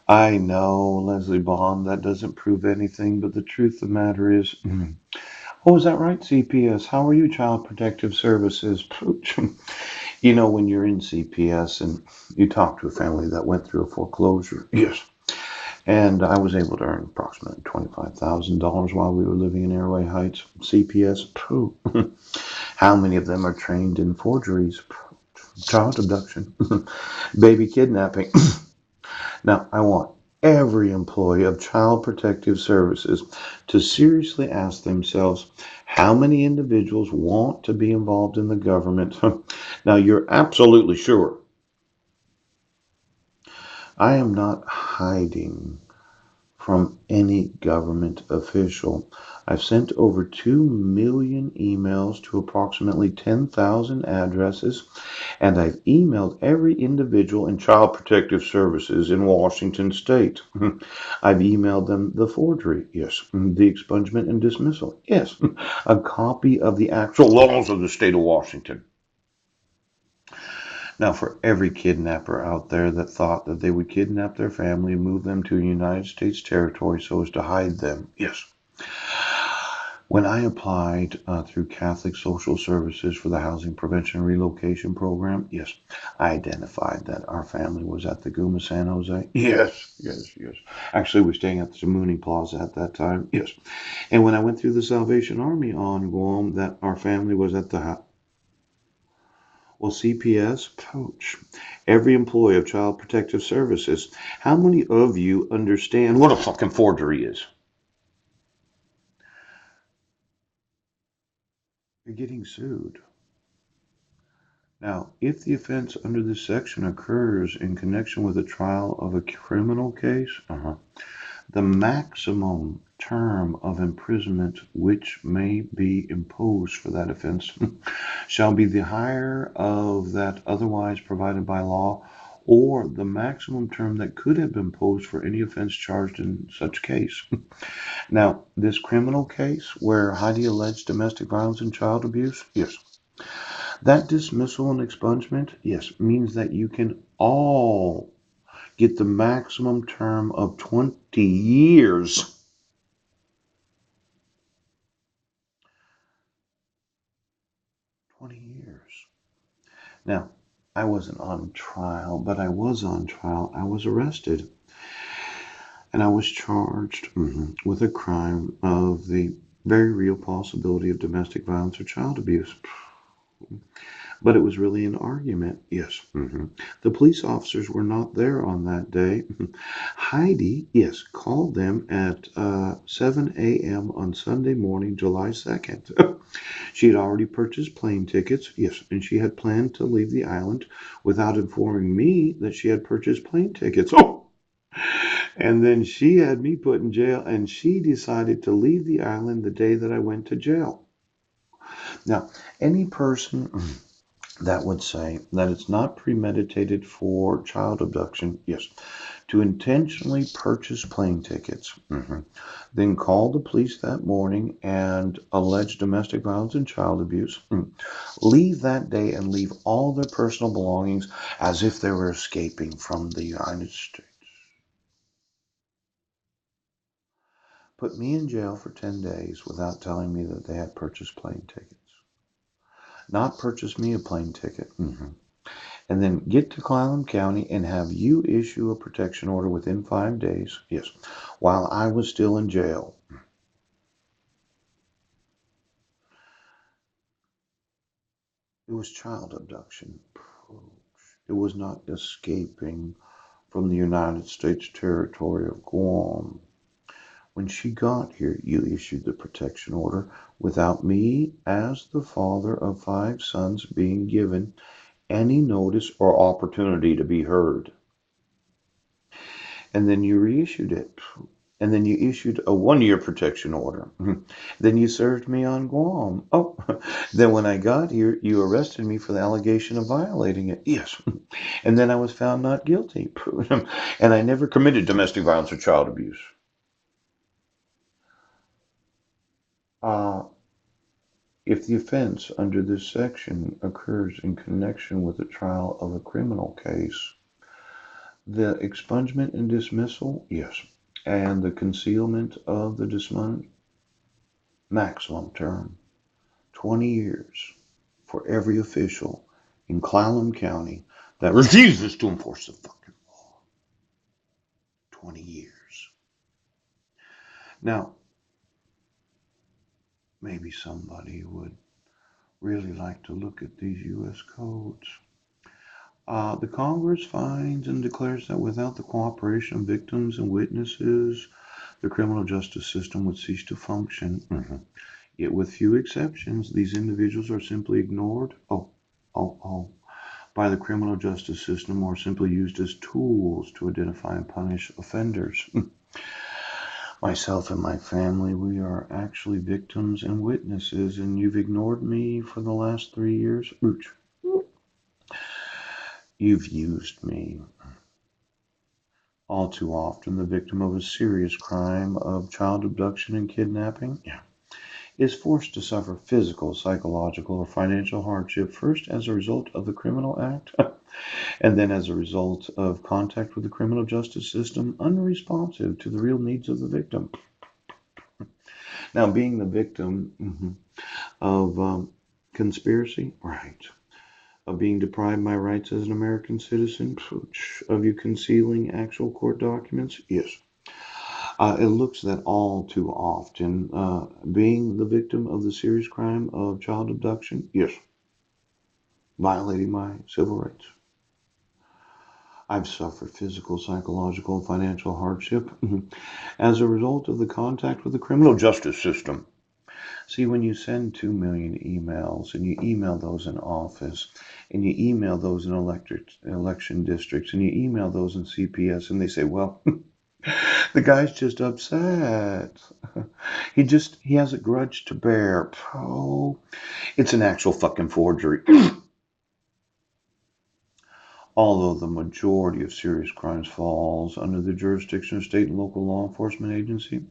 I know, Leslie Bond, that doesn't prove anything, but the truth of the matter is, oh, is that right, CPS? How are you, Child Protective Services? Pooch. You know, when you're in CPS and you talk to a family that went through a foreclosure, yes, and I was able to earn approximately $25,000 while we were living in Airway Heights. CPS, pooh. How many of them are trained in forgeries, child abduction, baby kidnapping? Now, I want every employee of Child Protective Services to seriously ask themselves how many individuals want to be involved in the government. Now, you're absolutely sure I am not hiding from any government official. I've sent over 2 million emails to approximately 10,000 addresses, and I've emailed every individual in Child Protective Services in Washington State. I've emailed them the forgery, yes, the expungement and dismissal, yes, a copy of the actual laws of the state of Washington. Now, for every kidnapper out there that thought that they would kidnap their family and move them to United States territory so as to hide them, yes. When I applied through Catholic Social Services for the Housing Prevention and Relocation Program, yes, I identified that our family was at the Guma San Jose. Yes, yes, yes. Actually, we were staying at the Mooning Plaza at that time. Yes. And when I went through the Salvation Army on Guam, that our family was at the well, CPS, coach, every employee of Child Protective Services. How many of you understand what a fucking forgery is? You're getting sued. Now, if the offense under this section occurs in connection with a trial of a criminal case, the maximum term of imprisonment which may be imposed for that offense shall be the higher of that otherwise provided by law, or the maximum term that could have been imposed for any offense charged in such case. Now, this criminal case where Heidi alleged domestic violence and child abuse, yes, that dismissal and expungement, yes, means that you can all get the maximum term of 20 years. 20 years. Now, I wasn't on trial, but I was on trial. I was arrested and I was charged with a crime of the very real possibility of domestic violence or child abuse. But it was really an argument. Yes. The police officers were not there on that day. Heidi, yes, called them at 7 a.m. on Sunday morning, July 2nd. She had already purchased plane tickets, yes, and she had planned to leave the island without informing me that she had purchased plane tickets. Oh! And then she had me put in jail, and she decided to leave the island the day that I went to jail. Now, any person that would say that it's not premeditated for child abduction, yes, to intentionally purchase plane tickets, then call the police that morning and allege domestic violence and child abuse, leave that day and leave all their personal belongings as if they were escaping from the United States. Put me in jail for 10 days without telling me that they had purchased plane tickets. Not purchase me a plane ticket. And then get to Clallam County and have you issue a protection order within 5 days. Yes, while I was still in jail. It was child abduction. It was not escaping from the United States territory of Guam. When she got here, you issued the protection order without me, as the father of 5 sons, being given any notice or opportunity to be heard. And then you reissued it. And then you issued a 1 year protection order. Then you served me on Guam. Oh, then when I got here, you arrested me for the allegation of violating it. Yes. And then I was found not guilty. And I never committed domestic violence or child abuse. Uh, if the offense under this section occurs in connection with the trial of a criminal case, The expungement and dismissal, yes. And the concealment of the dismissal, maximum term, 20 years for every official in Clallam County that refuses to enforce the fucking law. 20 years. Now, maybe somebody would really like to look at these U.S. codes. The Congress finds and declares that without the cooperation of victims and witnesses, the criminal justice system would cease to function. Yet, with few exceptions, these individuals are simply ignored by the criminal justice system or simply used as tools to identify and punish offenders. Myself and my family, we are actually victims and witnesses, and you've ignored me for the last 3 years. Ooch. You've used me. All too often, the victim of a serious crime of child abduction and kidnapping is forced to suffer physical, psychological, or financial hardship, first as a result of the criminal act, and then as a result of contact with the criminal justice system unresponsive to the real needs of the victim. Now, being the victim of conspiracy, right, of being deprived of my rights as an American citizen, of you concealing actual court documents, yes. It looks that all too often, being the victim of the serious crime of child abduction, yes, violating my civil rights. I've suffered physical, psychological, and financial hardship as a result of the contact with the criminal justice system. See, when you send 2 million emails and you email those in office and you email those in election districts and you email those in CPS and they say, well, the guy's just upset. He has a grudge to bear. Oh, it's an actual fucking forgery. Although the majority of serious crimes falls under the jurisdiction of state and local law enforcement agency,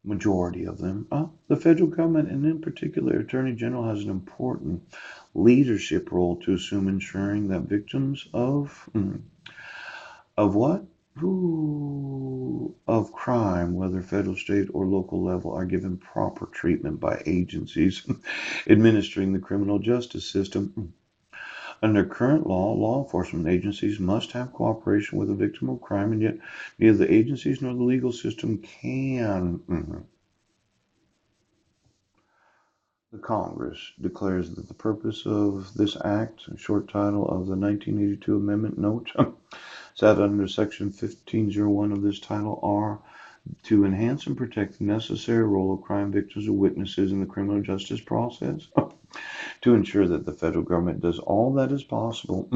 majority of them, the federal government, and in particular, Attorney General, has an important leadership role to assume, ensuring that victims of what? Of crime, whether federal, state, or local level, are given proper treatment by agencies administering the criminal justice system. Under current law, law enforcement agencies must have cooperation with a victim of crime, and yet neither the agencies nor the legal system can. The Congress declares that the purpose of this act, a short title of the 1982 Amendment Note, set under Section 1501 of this title, are to enhance and protect the necessary role of crime victims and witnesses in the criminal justice process, to ensure that the federal government does all that is possible.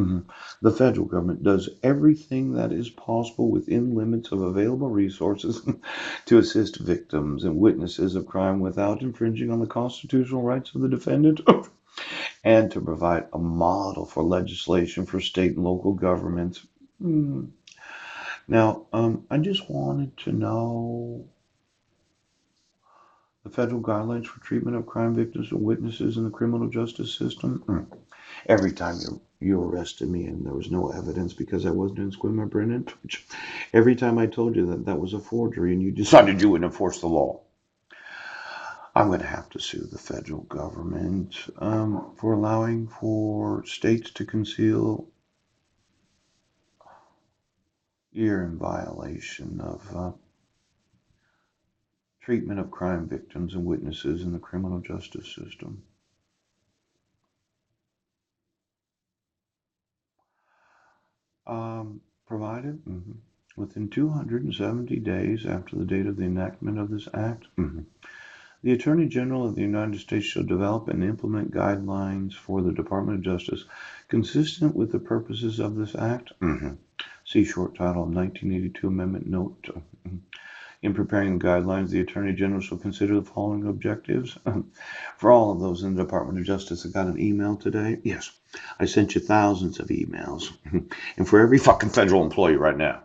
The federal government does everything that is possible within limits of available resources to assist victims and witnesses of crime without infringing on the constitutional rights of the defendant, and to provide a model for legislation for state and local governments. Now, I just wanted to know the federal guidelines for treatment of crime victims and witnesses in the criminal justice system. Every time you arrested me and there was no evidence because I wasn't in Esquimalt, Brennan, every time I told you that that was a forgery and you decided you wouldn't enforce the law, I'm going to have to sue the federal government for allowing for states to conceal. You're in violation of treatment of crime victims and witnesses in the criminal justice system. Provided within 270 days after the date of the enactment of this act, the Attorney General of the United States shall develop and implement guidelines for the Department of Justice consistent with the purposes of this act. See short title of 1982 Amendment Note. In preparing the guidelines, the Attorney General shall consider the following objectives. For all of those in the Department of Justice, I got an email today. Yes, I sent you thousands of emails. And for every fucking federal employee right now,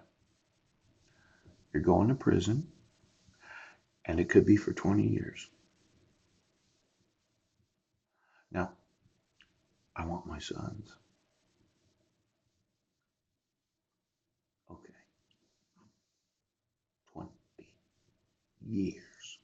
you're going to prison, and it could be for 20 years. Now, I want my sons. years.